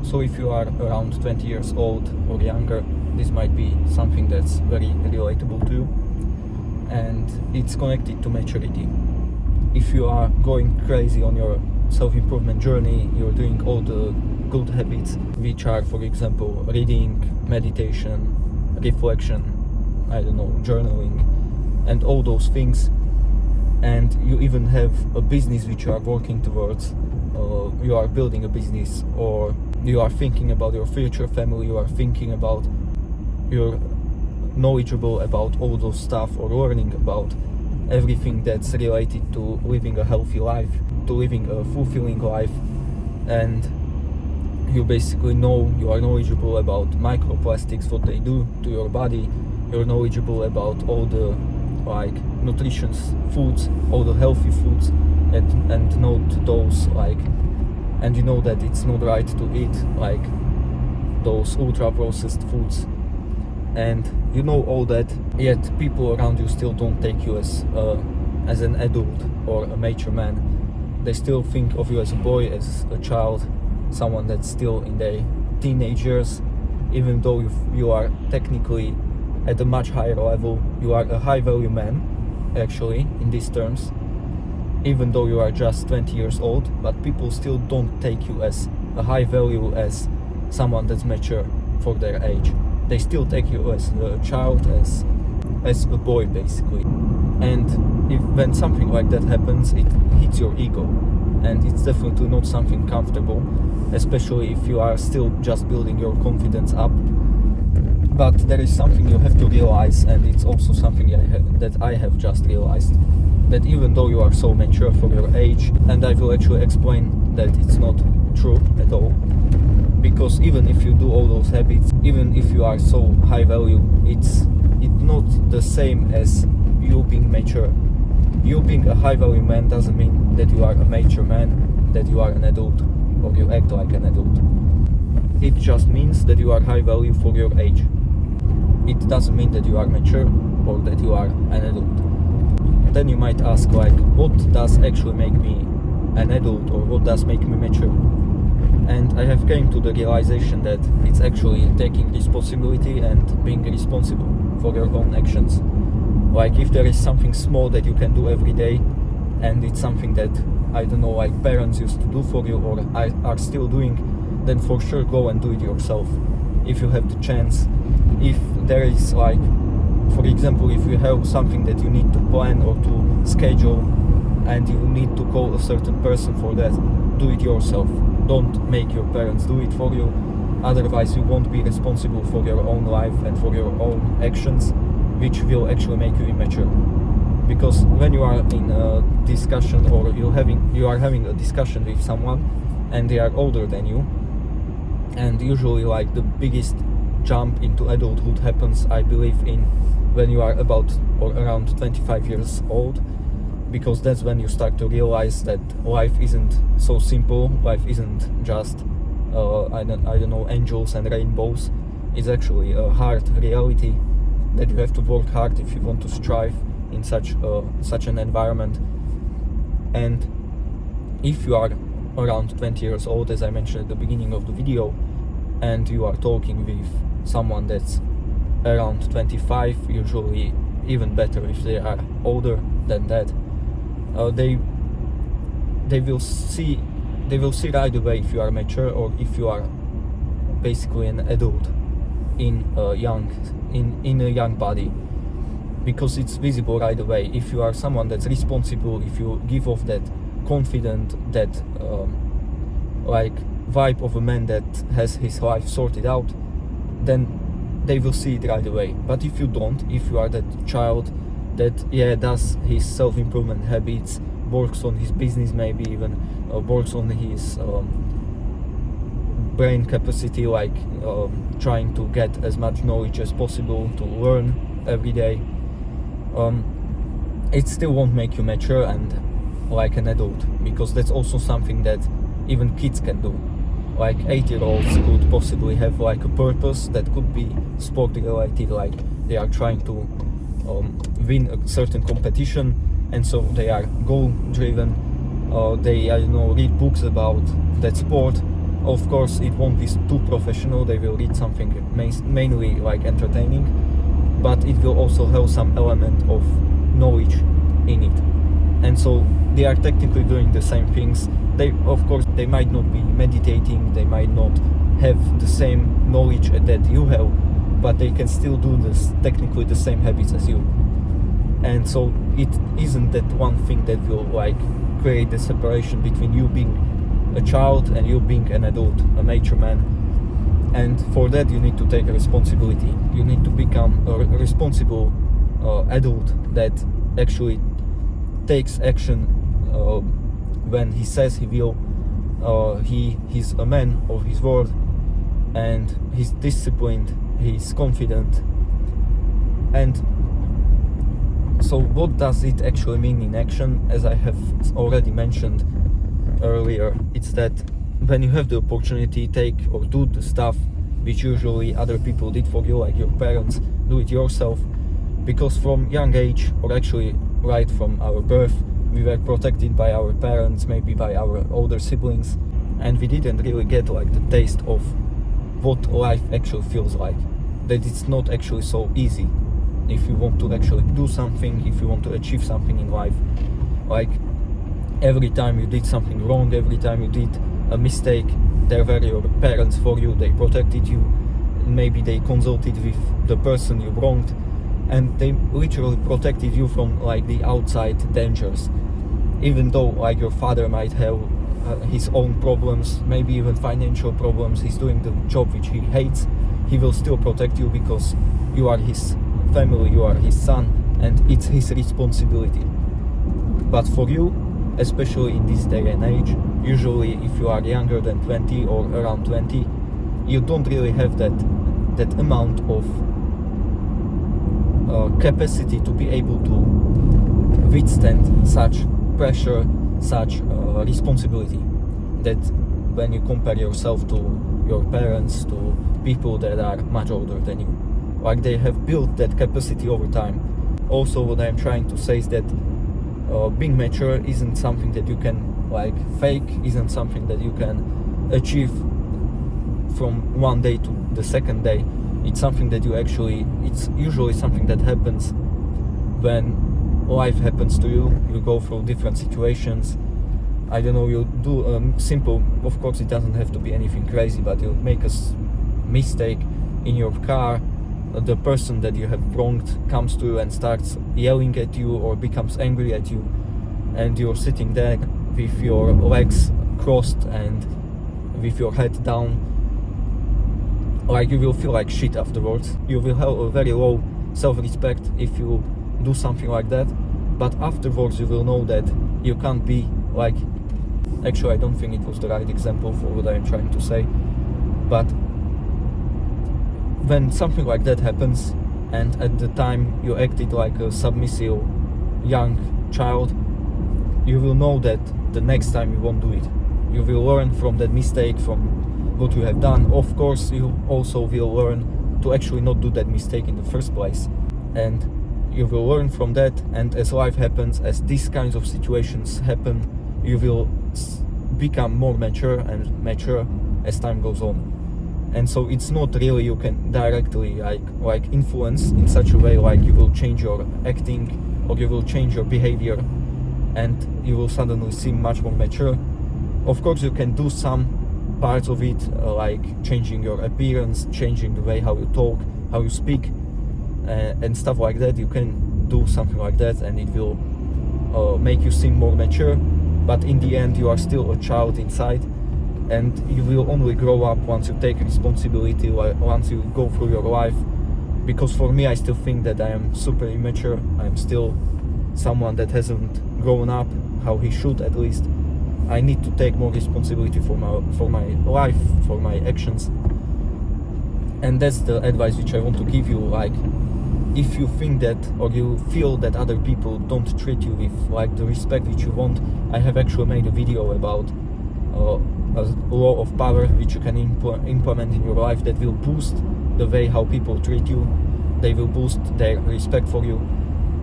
So if you are around 20 years old or younger, this might be something that's very relatable to you, and it's connected to maturity. If you are going crazy on your self-improvement journey, you're doing all the good habits, which are, for example, reading, meditation, reflection, journaling, and all those things, and you even have a business which you are working towards, you are building a business, or you are thinking about your future family, you are thinking about, you're knowledgeable about all those stuff, or learning about everything that's related to living a healthy life, to living a fulfilling life, and you basically know, you are knowledgeable about microplastics, what they do to your body, you're knowledgeable about all the nutritious foods, all the healthy foods, and note those, and you know that it's not right to eat those ultra processed foods, and you know all that, yet people around you still don't take you as an adult or a mature man. They still think of you as a boy, as a child, someone that's still in their teenage years, even though you are technically at a much higher level. You are a high value man, actually, in these terms, even though you are just 20 years old, but people still don't take you as a high value, as someone that's mature for their age. They still take you as a child, as a boy, basically. And when something like that happens, it hits your ego, and it's definitely not something comfortable, especially if you are still just building your confidence up. But there is something you have to realize, and it's also something that I have just realized, that even though you are so mature for your age, and I will actually explain that it's not true at all, because even if you do all those habits, even if you are so high value, it's not the same as you being mature. You being a high value man doesn't mean that you are a mature man, that you are an adult, or you act like an adult. It just means that you are high value for your age. It doesn't mean that you are mature or that you are an adult. Then you might ask, what does actually make me an adult, or what does make me mature? And I have came to the realization that it's actually taking responsibility and being responsible for your own actions. If there is something small that you can do every day, and it's something that, parents used to do for you, or are still doing, then for sure go and do it yourself, if you have the chance. If there is, for example, if you have something that you need to plan or to schedule, and you need to call a certain person for that, do it yourself. Don't make your parents do it for you, otherwise you won't be responsible for your own life and for your own actions, which will actually make you immature. Because when you are in a discussion, or you are having a discussion with someone, and they are older than you, and usually the biggest jump into adulthood happens, I believe, in when you are about or around 25 years old, because that's when you start to realize that life isn't so simple. Life isn't just angels and rainbows. It's actually a hard reality that you have to work hard if you want to strive in such an environment. And if you are around 20 years old, as I mentioned at the beginning of the video, and you are talking with someone that's around 25, usually even better if they are older than that, they will see right away if you are mature or if you are basically an adult in a young body, because it's visible right away. If you are someone that's responsible, if you give off that confident, that vibe of a man that has his life sorted out, then they will see it right away. But if you don't, if you are that child that does his self-improvement habits, works on his business, maybe even works on his brain capacity, trying to get as much knowledge as possible, to learn every day, it still won't make you mature and like an adult, because that's also something that even kids can do. 8-year-olds could possibly have a purpose that could be sport related, they are trying to win a certain competition, and so they are goal driven. They read books about that sport, Of course, it won't be too professional. They will read something mainly like entertaining, but it will also have some element of knowledge in it. And so they are technically doing the same things. Of course, they might not be meditating, they might not have the same knowledge that you have, but they can still do this technically the same habits as you. And so it isn't that one thing that will like create the separation between you being a child and you being an adult, a mature man. And for that you need to take a responsibility. You need to become a responsible adult that actually takes action when he says he will. He's a man of his word, and he's disciplined, he's confident. And so what does it actually mean in action? As I have already mentioned earlier, it's that when you have the opportunity, take or do the stuff which usually other people did for you, like your parents, do it yourself. Because from young age, or actually right from our birth, we were protected by our parents, maybe by our older siblings, and we didn't really get like the taste of what life actually feels like. That it's not actually so easy if you want to actually do something, if you want to achieve something in life. Like every time you did something wrong, every time you did a mistake, there were your parents for you, they protected you, maybe they consulted with the person you wronged, and they literally protected you from like the outside dangers. Even though like your father might have his own problems, maybe even financial problems, he's doing the job which he hates, he will still protect you because you are his family, you are his son, and it's his responsibility. But for you, especially in this day and age, usually if you are younger than 20 or around 20, you don't really have that amount of capacity to be able to withstand such pressure, such responsibility. That when you compare yourself to your parents, to people that are much older than you, like they have built that capacity over time. Also, what I'm trying to say is that being mature isn't something that you can like fake, isn't something that you can achieve from one day to the second day. It's something that it's usually something that happens when life happens to you. You go through different situations. I don't know, you do simple, of course it doesn't have to be anything crazy, but you make a mistake in your car, the person that you have wronged comes to you and starts yelling at you or becomes angry at you, and you're sitting there with your legs crossed and with your head down. Like you will feel like shit afterwards. You will have a very low self-respect if you do something like that, but afterwards you will know that you can't be like, actually I don't think it was the right example for what I'm trying to say, but when something like that happens and at the time you acted like a submissive young child, you will know that the next time you won't do it. You will learn from that mistake, from what you have done. Of course, you also will learn to actually not do that mistake in the first place. And you will learn from that, and as life happens, as these kinds of situations happen, you will become more mature and mature as time goes on. And so it's not really you can directly like influence in such a way like you will change your acting or you will change your behavior and you will suddenly seem much more mature. Of course you can do some parts of it, like changing your appearance, changing the way how you talk, how you speak, and stuff like that. You can do something like that and it will make you seem more mature, but in the end you are still a child inside. And you will only grow up once you take responsibility, once you go through your life. Because for me, I still think that I am super immature. I'm still someone that hasn't grown up how he should, at least. I need to take more responsibility for my life, for my actions. And that's the advice which I want to give you. Like, if you think that or you feel that other people don't treat you with like the respect which you want, I have actually made a video about a law of power which you can implement in your life that will boost the way how people treat you. They will boost their respect for you,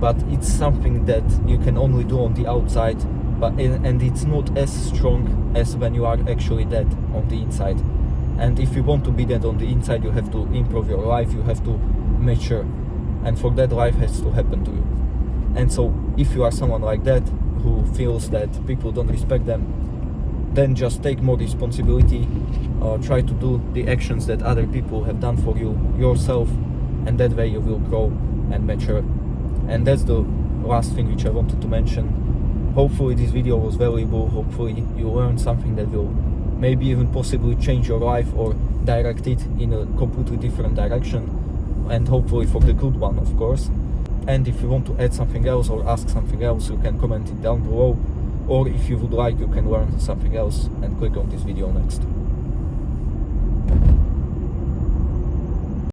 but it's something that you can only do on the outside and it's not as strong as when you are actually dead on the inside. And if you want to be dead on the inside, you have to improve your life, you have to mature, and for that life has to happen to you. And so if you are someone like that who feels that people don't respect them, then just take more responsibility, try to do the actions that other people have done for you yourself, and that way you will grow and mature. And that's the last thing which I wanted to mention. Hopefully this video was valuable, hopefully you learned something that will maybe even possibly change your life or direct it in a completely different direction, and hopefully for the good one, of course. And if you want to add something else or ask something else, you can comment it down below, or if you would like, you can learn something else and click on this video next.